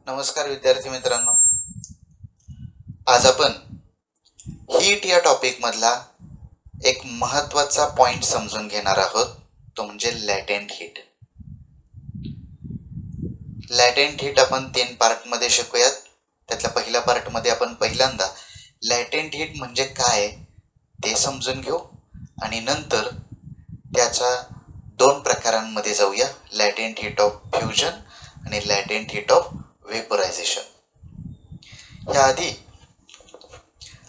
नमस्कार विद्यार्थी मित्रांनो, आज आपण हीट या टॉपिक मधला एक महत्वाचा पॉइंट समजून घेणार आहोत. तो म्हणजे लॅटेंट हीट. लॅटेंट हीट आपण 3 पार्ट मध्ये शिकूयात. त्यातल्या पहिल्या पार्ट मध्ये आपण पहिल्यांदा लॅटेंट हीट म्हणजे काय ते समजून घेऊ आणि नंतर त्याच्या 2 प्रकारांमध्ये जाऊया, लॅटेंट हीट ऑफ फ्युजन आणि लॅटेंट हीट ऑफ वेपरायझेशन. याआधी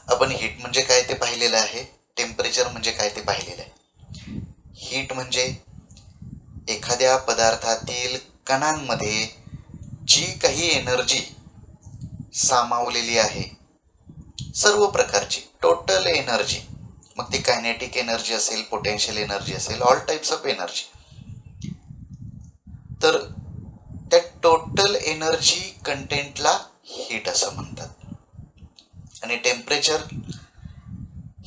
आपण हीट म्हणजे काय ते पाहिलेलं आहे, टेम्परेचर म्हणजे काय ते पाहिलेलं आहे. हीट म्हणजे एखाद्या पदार्थातील कणांमध्ये जी काही एनर्जी सामावलेली आहे, सर्व प्रकारची टोटल एनर्जी, मग ती कायनेटिक एनर्जी असेल, पोटेन्शियल एनर्जी असेल, ऑल टाइप्स ऑफ एनर्जी, तर त्या टोटल एनर्जी कंटेंटला हीट असं म्हणतात. आणि टेम्परेचर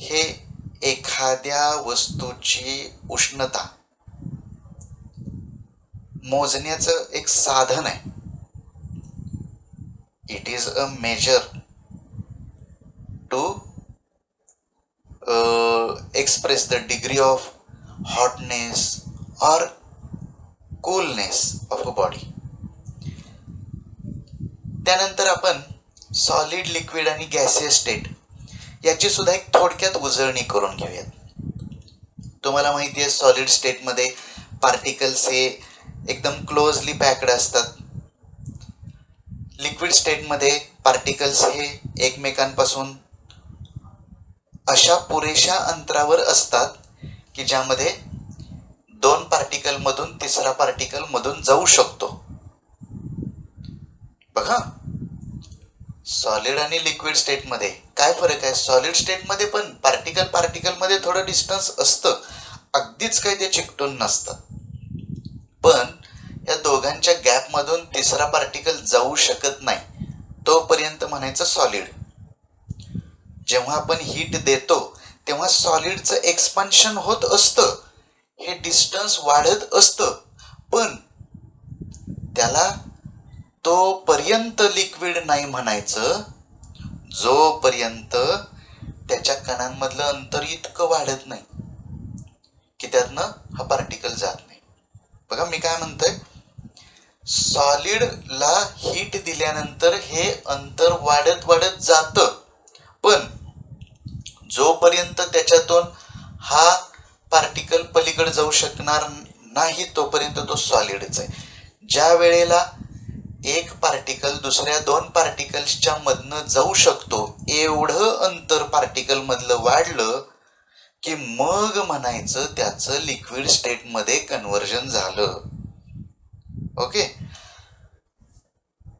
हे एखाद्या वस्तूची उष्णता मोजण्याचं एक साधन आहे. It is a measure to express the degree of hotness और कूलनेस ऑफ अ बॉडी. त्यानंतर आपण सॉलिड, लिक्विड आणि गॅसियस स्टेट याची सुद्धा एक थोडक्यात उजळणी करून घेऊयात. तुम्हाला माहिती आहे, सॉलिड स्टेट मध्ये पार्टिकल्स हे एकदम क्लोजली पॅक्ड असतात. लिक्विड स्टेट मध्ये पार्टिकल्स हे एकमेकांपासून अशा पुरेशा अंतरावर असतात की ज्यामध्ये 2 पार्टिकल मधून तिसरा पार्टिकल मधून जाऊ शकतो. बघा, सॉलिड आणि लिक्विड स्टेट मध्ये काय फरक आहे. सॉलिड स्टेट मध्ये पण पार्टिकल मध्ये थोडं डिस्टन्स असतं, अगदीच काही ते चिकटून नसतं, पण या दोघांच्या गॅप मधून तिसरा पार्टिकल जाऊ शकत नाही, तोपर्यंत म्हणायचं सॉलिड. जेव्हा आपण हीट देतो तेव्हा सॉलिडचं एक्सपान्शन होत असतं, हे डिस्टन्स वाढत असतं, पण त्याला तोपर्यंत लिक्विड नाही म्हणायचं जोपर्यंत त्याच्या कणांमधलं अंतर इतकं वाढत नाही की त्यातनं हा पार्टिकल जात नाही. बघा मी काय म्हणतोय, सॉलिडला हीट दिल्यानंतर हे अंतर वाढत वाढत जातं, पण जोपर्यंत त्याच्यातून हा पार्टिकल पलीकडे जाऊ शकणार नाही तोपर्यंत तो सॉलिडच आहे. ज्या वेळेला एक पार्टिकल दुसऱ्या 2 पार्टिकल्सच्या मधनं जाऊ शकतो, एवढं अंतर पार्टिकल मधलं वाढलं की मग म्हणायचं त्याचं लिक्विड स्टेट मध्ये कन्व्हर्जन झालं. ओके.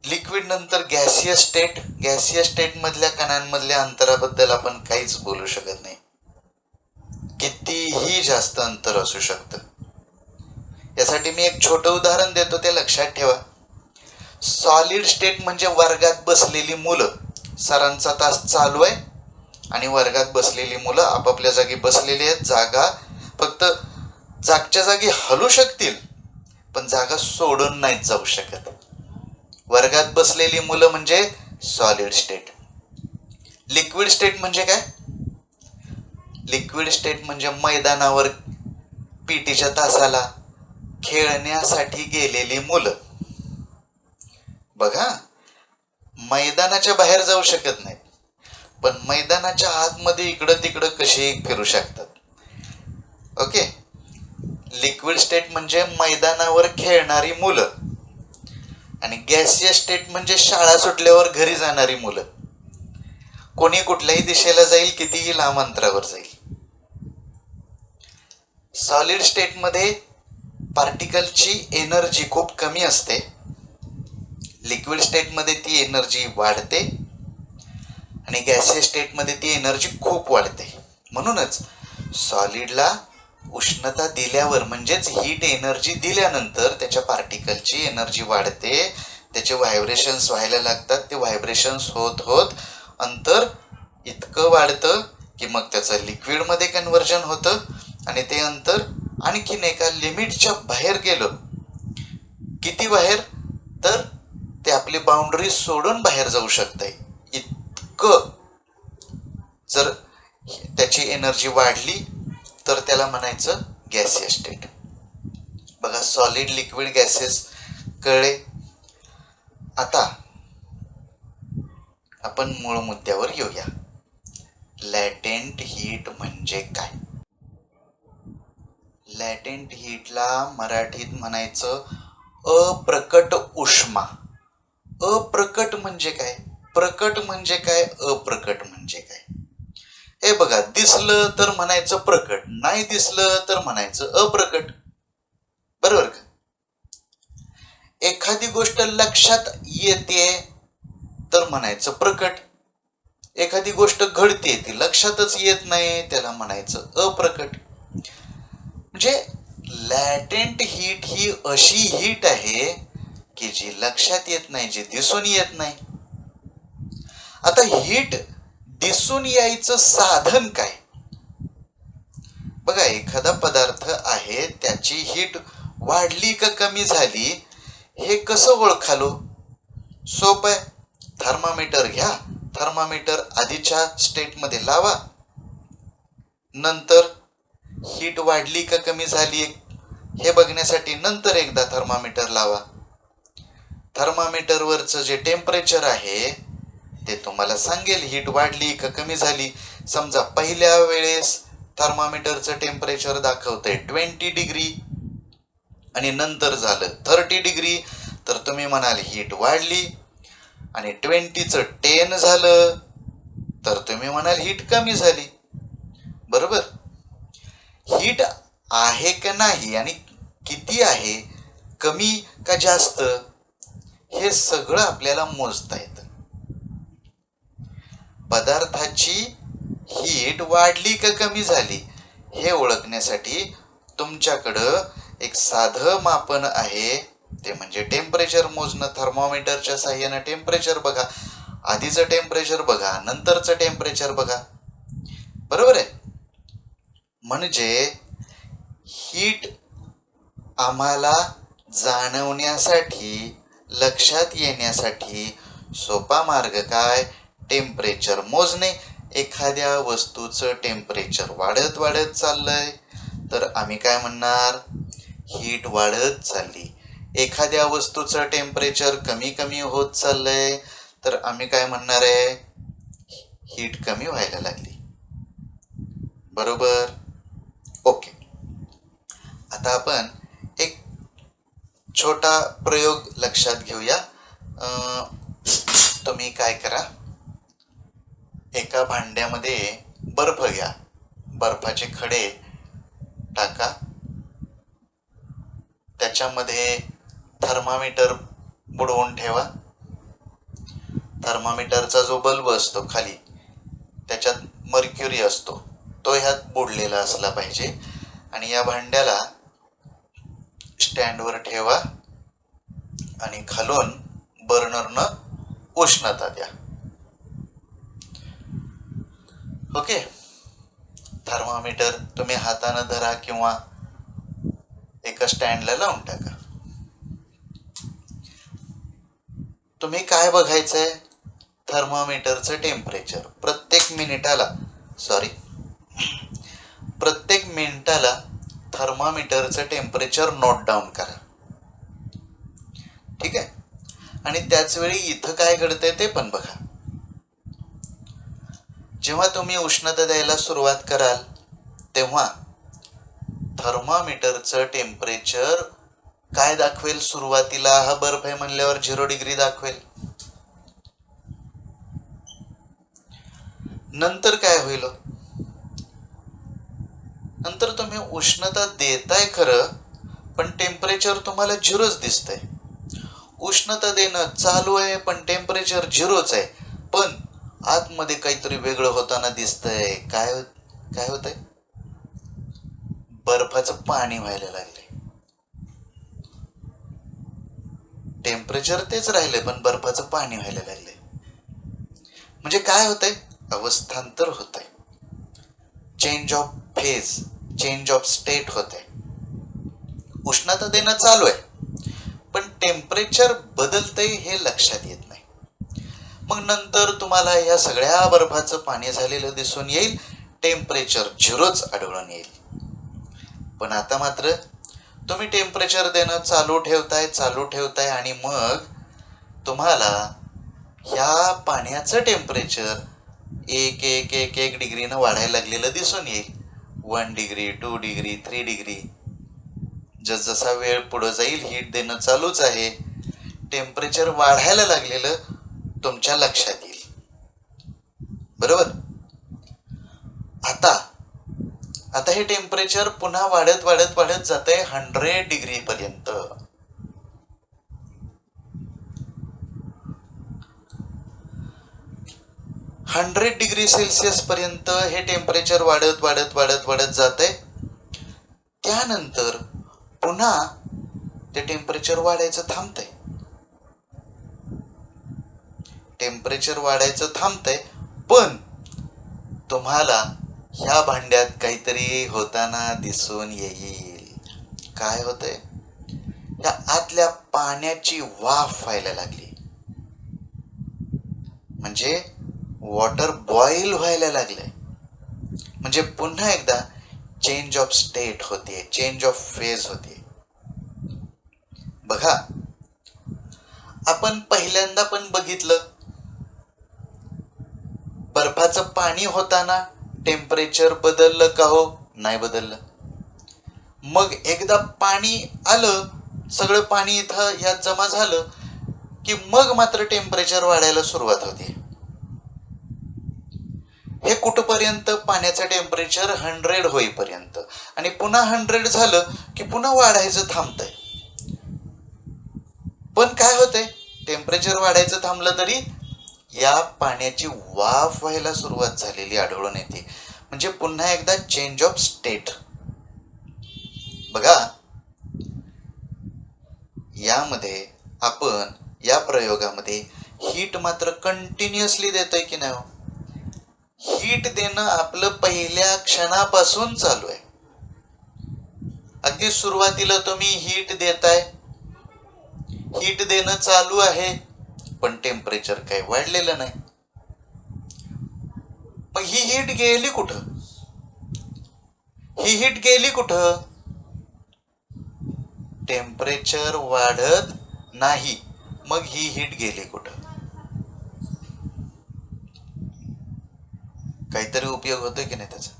लिक्विड नंतर गॅसियस स्टेट. गॅसियस स्टेट मधल्या कणांमधल्या अंतराबद्दल आपण काहीच बोलू शकत नाही, कितीही जास्त अंतर असू शकतं. यासाठी मी एक छोटं उदाहरण देतो, ते लक्षात ठेवा. सॉलिड स्टेट म्हणजे वर्गात बसलेली मुलं. सरांचा तास चालू आहे आणि वर्गात बसलेली मुलं आपापल्या जागी बसलेली आहेत. जागा फक्त जागच्या जागी हलू शकतील, पण जागा सोडून नाहीत जाऊ शकत. वर्गात बसलेली मुलं म्हणजे सॉलिड स्टेट. लिक्विड स्टेट म्हणजे काय. लिक्विड स्टेट म्हणजे मैदानावर पीटीच्या तासाला खेळण्यासाठी गेलेली मुलं. बघा, मैदानाच्या बाहेर जाऊ शकत नाहीत, पण मैदानाच्या आतमध्ये इकडं तिकडं कशी फिरू शकतात. ओके. लिक्विड स्टेट म्हणजे मैदानावर खेळणारी मुलं आणि गॅसियस स्टेट म्हणजे शाळा सुटल्यावर घरी जाणारी मुलं. कोणी कुठल्याही दिशेला जाईल, कितीही लांब अंतरावर जाईल. सॉलिड स्टेट मध्ये पार्टिकलची एनर्जी खूप कमी असते. लिक्विड स्टेट मध्ये ती एनर्जी वाढते आणि गॅसियस स्टेट मध्ये ती एनर्जी खूप वाढते. म्हणूनच सॉलिडला उष्णता दिल्यावर म्हणजेच हीट एनर्जी दिल्यानंतर त्याच्या पार्टिकलची एनर्जी वाढते, त्याचे व्हायब्रेशन्स व्हायला लागतात. ते व्हायब्रेशन्स होत होत अंतर इतकं वाढतं की मग त्याचं लिक्विड मध्ये कन्व्हर्जन होतं आणि ते अंतर आणखीन एका लिमिटच्या बाहेर गेलं. किती बाहेर तर ते आपली बाउंड्री सोडून बाहेर जाऊ शकतंय. इतकं जर त्याची एनर्जी वाढली तर त्याला म्हणायचं गॅसियस स्टेट. बघा, सॉलिड, लिक्विड, गॅसेस कळले. आता आपण मूळ मुद्द्यावर येऊया. लॅटेंट हीट म्हणजे काय? लॅटेंट हीटला मराठीत म्हणायचं अप्रकट उष्मा. अप्रकट म्हणजे काय? प्रकट म्हणजे काय? अप्रकट म्हणजे काय? हे बघा, दिसलं तर म्हणायचं प्रकट, नाही दिसलं तर म्हणायचं अप्रकट. बरोबर का? एखादी गोष्ट लक्षात येते तर म्हणायचं प्रकट. एखादी गोष्ट घडते ती लक्षातच येत नाही त्याला म्हणायचं अप्रकट. म्हणजे लॅटेंट हीट ही अशी हीट आहे की जी लक्षात येत नाही, जी दिसून येत नाही. आता हीट दिसून यायचं साधन काय? बघा, एखादा पदार्थ आहे त्याची हीट वाढली का कमी झाली हे कसं ओळखालो? सोपं आहे. थर्मामीटर घ्या, थर्मामीटर आधीच्या स्टेटमध्ये लावा, नंतर हीट वाढली का कमी झाली हे बघण्यासाठी नंतर एकदा थर्मामीटर लावा. थर्मामीटरवरचं जे टेम्परेचर आहे ते तुम्हाला सांगेल हीट वाढली का कमी झाली. समजा पहिल्या वेळेस थर्मामीटरचं टेम्परेचर दाखवतंय 20 डिग्री आणि नंतर झालं 30 डिग्री, तर तुम्ही म्हणाल हीट वाढली. आणि 20चं 10 झालं तर तुम्ही म्हणाल हीट कमी झाली. बरोबर? हीट आहे का नाही आणि किती आहे, कमी का जास्त, हे सगळं आपल्याला मोजता येतं. पदार्थाची हीट वाढली का कमी झाली हे ओळखण्यासाठी तुमच्याकडं एक साधं मापन आहे, ते म्हणजे टेम्परेचर मोजणं. थर्मोमीटरच्या साहाय्याने टेम्परेचर बघा, आधीचं टेम्परेचर बघा, नंतरचं टेम्परेचर बघा. बरोबर आहे? म्हणजे हीट आम्हाला जाणवण्यासाठी, लक्षात येण्यासाठी सोपा मार्ग काय? टेम्परेचर मोजणे. एखाद्या वस्तूचं टेम्परेचर वाढत वाढत चाललंय तर आम्ही काय म्हणणार? हीट वाढत चालली. एखाद्या वस्तूचं टेम्परेचर कमी कमी होत चाललंय तर आम्ही काय म्हणणार आहे? हीट कमी व्हायला लागली. बरोबर? ओके. आता आपण एक छोटा प्रयोग लक्षात घेऊया. तुम्ही काय करा, एका भांड्यामध्ये बर्फ घ्या, बर्फाचे खडे टाका, त्याच्यामध्ये थर्मामीटर बुडवून ठेवा. थर्मामीटरचा जो बल्ब असतो खाली, त्याच्यात मर्क्युरी असतो, तो ह्यात बुडलेला असला पाहिजे. आणि या भांड्याला स्टँडवर ठेवा आणि खालून बर्नरनं उष्णता द्या. ओके. थर्मामीटर तुम्ही हातानं धरा किंवा एका स्टँडला लावून टाका. तुम्ही काय बघायचंय? थर्मामीटरचं टेम्परेचर प्रत्येक मिनिटाला थर्मामीटरचं टेम्परेचर नोट डाऊन करा. ठीक आहे? आणि त्याच वेळी इथं काय घडतंय ते पण बघा. जेव्हा तुम्ही उष्णता द्यायला सुरुवात कराल तेव्हा थर्मामीटरचं टेम्परेचर काय दाखवेल? सुरुवातीला हा बर्फ आहे म्हणल्यावर 0 डिग्री दाखवेल. नंतर काय होईल? नंतर तुम्ही उष्णता देताय खरं, पण टेम्परेचर तुम्हाला 0च दिसतंय. उष्णता देणं चालू आहे पण टेम्परेचर 0च आहे, पण आतमध्ये काहीतरी वेगळं होताना दिसतंय. काय होतंय? बर्फाचं पाणी व्हायला लागलंय. टेम्परेचर तेच राहिलंय पण बर्फाचं पाणी व्हायला लागलंय. म्हणजे काय होतंय? अवस्थांतर होतंय. Change of phase, change of state होतंय. उष्णता देणं चालू आहे पण टेम्परेचर बदलतंय हे लक्षात येत नाही. मग नंतर तुम्हाला या सगळ्या बर्फाचं पाणी झालेलं दिसून येईल, टेम्परेचर 0च आढळून येईल. पण आता मात्र तुम्ही टेम्परेचर देणं चालू ठेवताय आणि मग तुम्हाला ह्या पाण्याचं टेम्परेचर एक डिग्रीनं वाढायला लागलेलं दिसून येईल. 1 डिग्री, 2 डिग्री, 3 डिग्री. जसजसा वेळ पुढे जाईल हीट देणं चालूच आहे, टेम्परेचर वाढायला लागलेलं तुमच्या लक्षात येईल. बरोबर. आता हे टेम्परेचर पुन्हा वाढत जातंय 100 डिग्री पर्यंत. °C पर्यंत हे टेम्परेचर वाढत जातंय. त्यानंतर पुन्हा ते टेम्परेचर वाढायचं थांबतंय. पण तुम्हाला ह्या भांड्यात काहीतरी होताना दिसून येईल. काय होतंय? त्या आतल्या पाण्याची वाफ व्हायला लागली, म्हणजे वॉटर बॉईल व्हायला लागलंय. म्हणजे पुन्हा एकदा चेंज ऑफ स्टेट होते, चेंज ऑफ फेज होते. बघा, आपण पहिल्यांदा पण बघितलं, बर्फाचं पाणी होताना टेम्परेचर बदललं का हो? नाही बदललं. मग एकदा पाणी आलं, सगळं पाणी इथं यात जमा झालं की मग मात्र टेम्परेचर वाढायला सुरुवात होते. हे कुठपर्यंत? पाण्याचं टेम्परेचर 100 होईपर्यंत. आणि पुन्हा 100 झालं की पुन्हा वाढायचं थांबतंय. पण काय होतंय? टेम्परेचर वाढायचं थांबलं तरी या पाण्याची वाफ व्हायला सुरुवात झालेली आढळून येते. म्हणजे पुन्हा एकदा चेंज ऑफ स्टेट. बघा, या प्रयोगामध्ये हीट मात्र कंटिन्युअसली देतोय की नाही? हीट देणं आपलं पहिल्या क्षणापासून चालू आहे. अगदी सुरुवातीला तुम्ही हीट देताय, हीट देणं चालू आहे, पण टेम्परेचर काही वाढलेलं नाही. मग ही हीट गेली कुठं? टेम्परेचर वाढत नाही, मग ही हीट गेली कुठं? काहीतरी उपयोग होतोय की नाही त्याचा?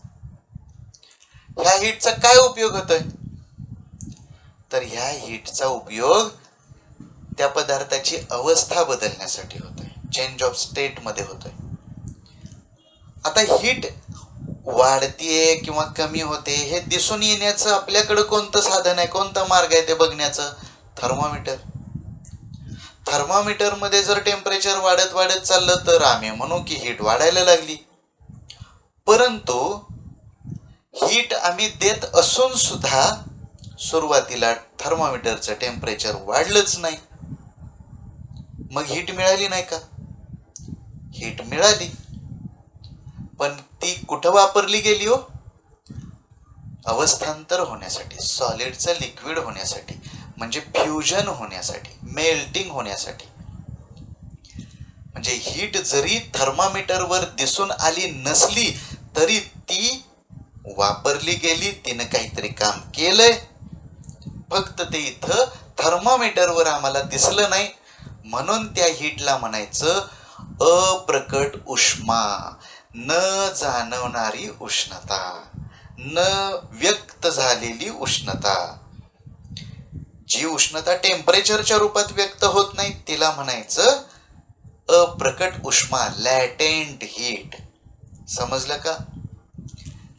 ह्या हीटचा काय उपयोग होतोय? तर ह्या हीटचा उपयोग त्या पदार्थाची अवस्था बदलण्यासाठी होतोय, चेंज ऑफ स्टेट मध्ये होतोय. आता हीट वाढतीये किंवा कमी होते हे दिसून येण्याचं आपल्याकडे कोणतं साधन आहे, कोणता मार्ग आहे ते बघण्याचं? थर्मोमीटर. थर्मोमीटर मध्ये जर टेम्परेचर वाढत चाललं तर आम्ही म्हणू की हीट वाढायला लागली. परंतु हीट आम्ही देत असून सुद्धा सुरुवातीला थर्मोमीटरचं टेम्परेचर वाढलंच नाही. मग हीट मिळाली नाही का? हीट मिळाली, पण ती कुठं वापरली गेली हो? अवस्थांतर होण्यासाठी, सॉलिडचं लिक्विड होण्यासाठी, म्हणजे फ्युजन होण्यासाठी, मेल्टिंग होण्यासाठी. म्हणजे हीट जरी थर्मामीटरवर दिसून आली नसली तरी ती वापरली गेली, तिनं काहीतरी काम केलंय. फक्त ते इथं थर्मामीटरवर आम्हाला दिसलं नाही, म्हणून त्या हीटला म्हणायचं अप्रकट उष्मा, न जाणवणारी उष्णता, न व्यक्त झालेली उष्णता. जी उष्णता टेम्परेचरच्या रूपात व्यक्त होत नाही तिला म्हणायचं अप्रकट उष्मा, लॅटेंट हीट. समजलं का?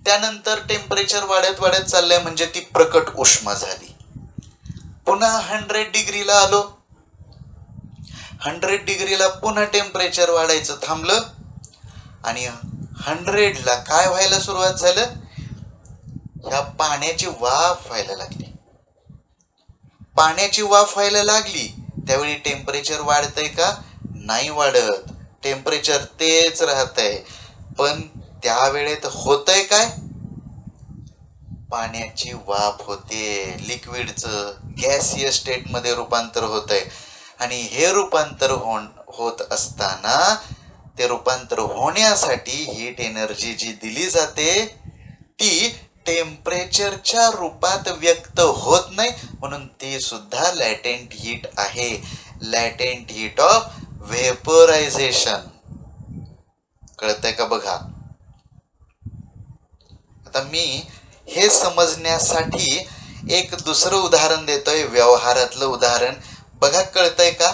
त्यानंतर टेम्परेचर वाढत चाललंय म्हणजे ती प्रकट उष्मा झाली. पुन्हा 100 डिग्रीला आलो, 100 डिग्रीला पुन्हा टेम्परेचर वाढायचं थांबलं आणि 100 ला काय व्हायला सुरुवात झालं? ह्या पाण्याची वाफ व्हायला लागली. पाण्याची वाफ व्हायला लागली त्यावेळी टेम्परेचर वाढतंय का? नाही वाढत, टेम्परेचर तेच राहतंय. पण त्यावेळेत होतंय काय? पाण्याची वाफ होते, लिक्विडचं गॅसियस स्टेटमध्ये रूपांतर होत आहे. आणि हे रूपांतर होत असताना ते रूपांतर होण्यासाठी हीट एनर्जी जी दिली जाते ती टेम्परेचरच्या रूपात व्यक्त होत नाही, म्हणून ती सुद्धा लॅटेंट हीट आहे. लॅटेंट हीट ऑफ व्हेपोरायझेशन. कळतंय का बघा. आता मी हे समजण्यासाठी एक दुसरं उदाहरण देतोय, व्यवहारातलं उदाहरण. बघा कळतंय का.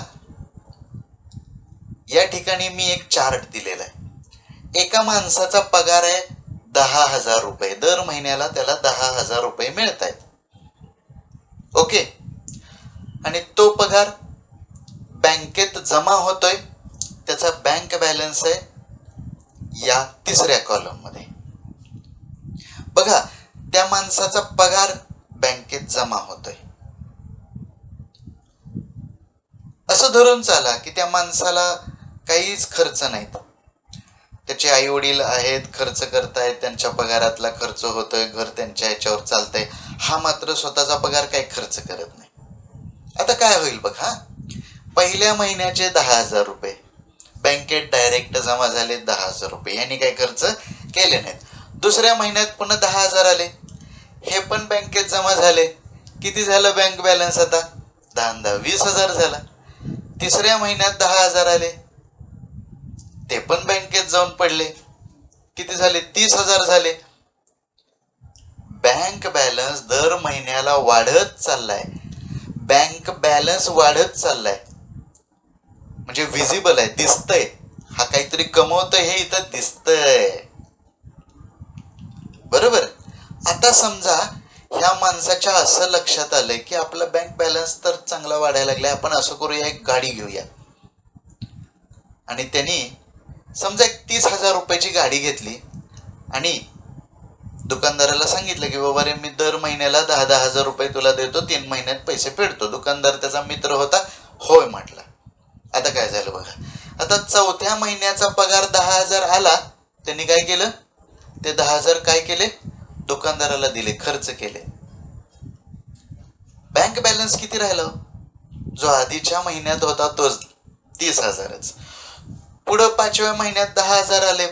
या ठिकाणी मी एक चार्ट दिलेला आहे. एका माणसाचा पगार आहे 10,000 रुपये. दर महिन्याला त्याला 10,000 रुपये मिळत आहेत. ओके. आणि तो पगार बँकेत जमा होतोय. त्याचा बँक बॅलन्स आहे या तिसऱ्या कॉलम मध्ये. बघा, त्या माणसाचा पगार बँकेत जमा होतोय. असं धरून चाला की त्या माणसाला काहीच खर्च नाहीत. त्याचे आई वडील आहेत, खर्च करतायत, त्यांच्या पगारातला खर्च होतोय, घर त्यांच्या ह्याच्यावर चालतंय. हा मात्र स्वतःचा पगार काही खर्च करत नाही. आता काय होईल बघा. पहिल्या महिन्याचे 10,000 रुपये बँकेत डायरेक्ट जमा झाले. 10,000 रुपये यांनी काही खर्च केले नाहीत. दुसऱ्या महिन्यात पुन्हा 10,000 आले. हे पण बँकेत जमा झाले. किती झालं बँक बॅलन्स आता? 10 20,000 झाला. तिसऱ्या महिन्यात 10,000 आले. ते पण बँकेत जाऊन पडले. किती झाले? 30,000 झाले. बँक बॅलन्स दर महिन्याला वाढत चाललाय. बँक बॅलन्स वाढत चाललाय म्हणजे व्हिजिबल आहे, दिसतंय. हा काहीतरी कमवतोय हे इथं दिसतंय. बरोबर. आता समजा ह्या माणसाच्या असं लक्षात आलंय की आपला बँक बॅलन्स तर चांगला वाढायला लागलाय, आपण असं करूया, एक गाडी घेऊया. आणि त्यांनी समजा एक 30,000 रुपयाची गाडी घेतली आणि दुकानदाराला सांगितलं की बाबा रे, मी दर महिन्याला 10,000 रुपये तुला देतो, 3 महिन्यात पैसे फेडतो. दुकानदार त्याचा मित्र होता, होय म्हटला. आता काय झालं बघा. आता चौथ्या महिन्याचा पगार 10,000 आला. त्यांनी काय केलं? ते 10,000 काय केले? दुकानदाराला दिले, खर्च केले. बँक बॅलन्स किती राहिला? जो आधीच्या महिन्यात होता तोच 30,000च. पुढं 5व्या महिन्यात 10,000 आले.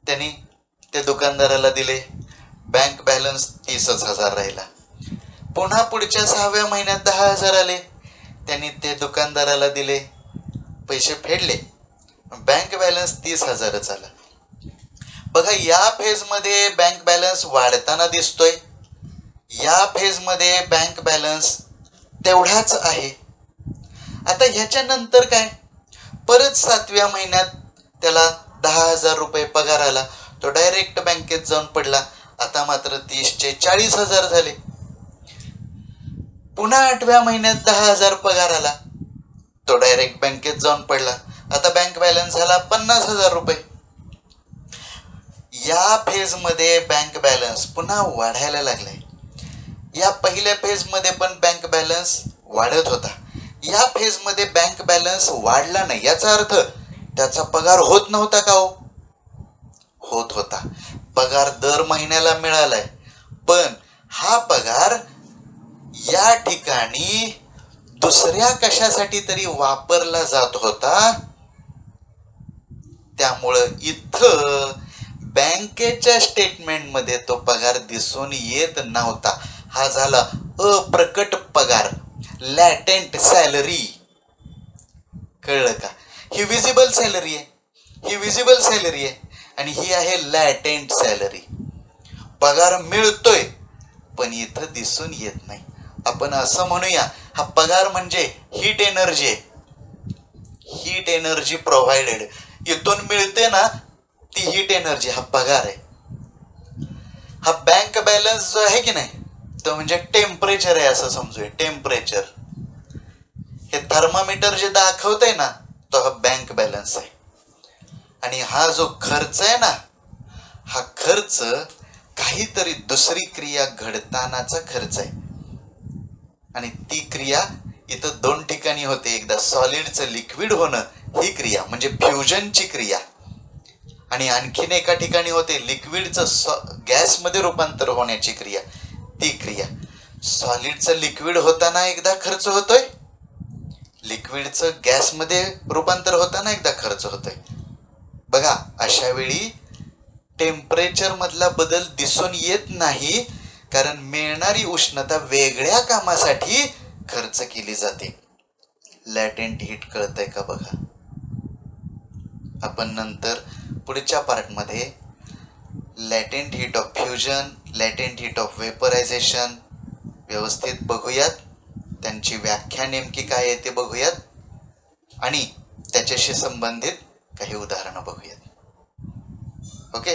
त्यांनी ते दुकानदाराला दिले. बँक बॅलन्स 30,000 राहिला. पुन्हा पुढच्या 6व्या महिन्यात 10,000 आले. त्यांनी ते दुकानदाराला दिले, पैसे फेडले. बँक बॅलन्स 30,000च आला. बघा, या फेज मध्ये बँक बॅलन्स वाढताना दिसतोय. या फेज मध्ये बँक बॅलन्स तेवढाच आहे. आता ह्याच्या नंतर काय? परत 7व्या महिन्यात त्याला 10,000 रुपये पगार आला. तो डायरेक्ट बँकेत जाऊन पडला. आता मात्र 30चे 40,000 झाले. पुन्हा 8व्या महिन्यात 10,000 पगार आला. तो डायरेक्ट बँकेत जाऊन पडला. आता बँक बॅलन्स झाला 50,000 रुपये. या फेज मध्ये बँक बॅलन्स पुन्हा वाढायला लागलाय. या पहिल्या फेज मध्ये पण बँक बॅलन्स वाढत होता. या फेज मध्ये बँक बॅलन्स वाढला नाही. याचा अर्थ त्याचा पगार होत नव्हता का हो? होत होता. पगार दर महिन्याला मिळालाय, पण हा पगार या ठिकाणी दुसऱ्या कशासाठी तरी वापरला जात होता. त्यामुळं इथं बँकेच्या स्टेटमेंटमध्ये तो पगार दिसून येत नव्हता. हा झाला अप्रकट पगार, लॅटेंट सॅलरी. कळलं का? ही विजिबल सॅलरी आहे, ही विजिबल सॅलरी आहे, आणि ही आहे लॅटेंट सॅलरी. पगार मिळतोय पण इथं दिसून येत नाही. आपण असं म्हणूया, हा पगार म्हणजे हीट एनर्जी आहे. Heat energy provided. इथून मिळते ना ती हीट एनर्जी, हा पगार आहे. हा बँक बॅलन्स जो आहे की नाही, तो म्हणजे टेम्परेचर आहे असं समजूया. टेम्परेचर हे थर्मामीटर जे दाखवतंय ना, तो हा बँक बॅलन्स आहे. आणि हा जो खर्च आहे ना, हा खर्च काहीतरी दुसरी क्रिया घडतानाचा खर्च आहे. आणि ती क्रिया इथं 2 ठिकाणी होते. एकदा सॉलिडचं लिक्विड होणं ही क्रिया म्हणजे फ्युजनची क्रिया, आणि आणखीन एका ठिकाणी होते लिक्विडचं गॅसमध्ये रूपांतर होण्याची क्रिया, ती क्रिया. सॉलिडचं लिक्विड होताना एकदा खर्च होतोय, लिक्विडचं गॅसमध्ये रूपांतर होताना एकदा खर्च होतोय. बघा, अशा वेळी टेम्परेचर मधला बदल दिसून येत नाही, कारण मिळणारी उष्णता वेगळ्या कामासाठी खर्च केली जाते. लॅटेंट हीट कळतंय का बघा. आपण नंतर पुढच्या पार्टमध्ये latent heat of fusion, latent heat of vaporization व्यवस्थित बघूयात. त्यांची व्याख्या नेमकी काय आहे ते बघूयात आणि त्याच्याशी संबंधित काही उदाहरणं बघूयात. ओके.